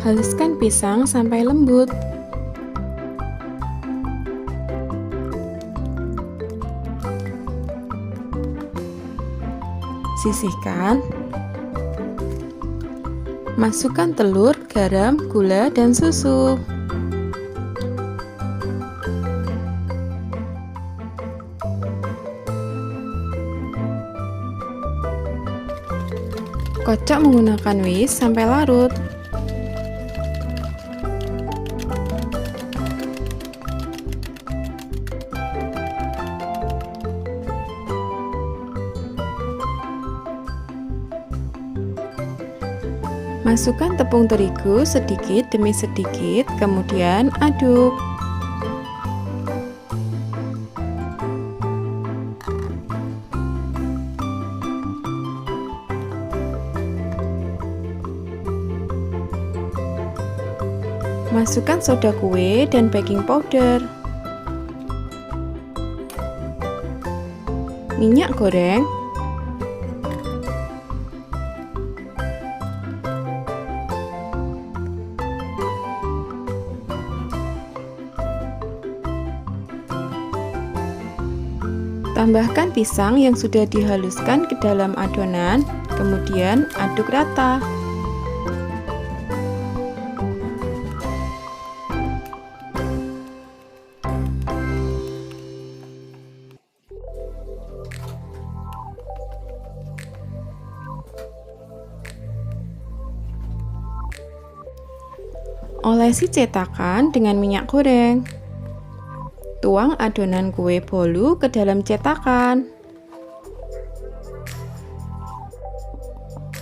Haluskan pisang sampai lembut. Sisihkan. Masukkan telur, garam, gula, dan susu. Kocok menggunakan whisk sampai larut. Masukkan tepung terigu sedikit demi sedikit, kemudian aduk. Masukkan soda kue dan baking powder. Minyak goreng. Tambahkan pisang yang sudah dihaluskan ke dalam adonan, kemudian aduk rata. Olesi cetakan dengan minyak goreng. Tuang adonan kue bolu ke dalam cetakan.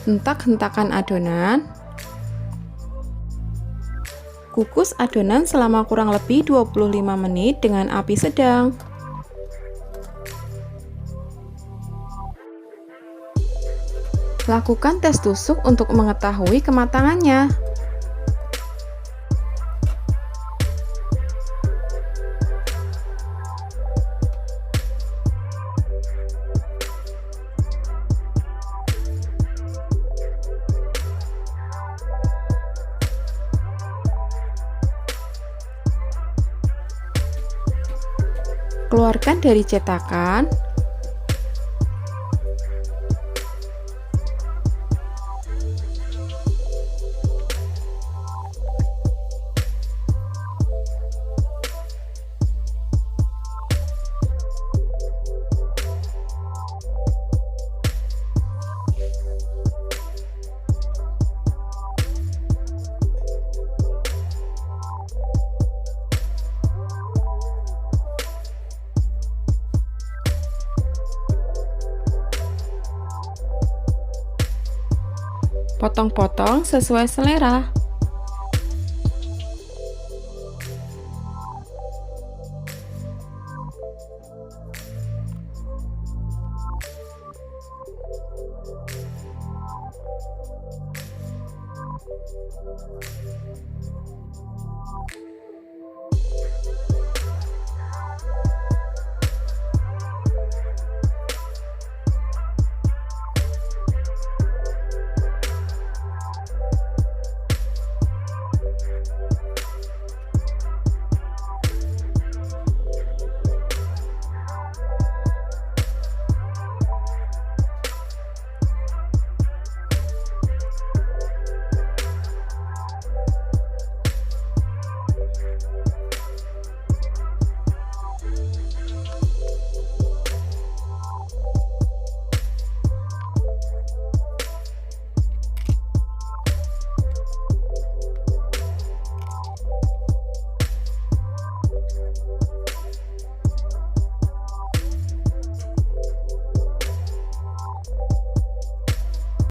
Hentak-hentakan adonan. Kukus adonan selama kurang lebih 25 menit dengan api sedang. Lakukan tes tusuk untuk mengetahui kematangannya. Keluarkan dari cetakan. Potong-potong sesuai selera.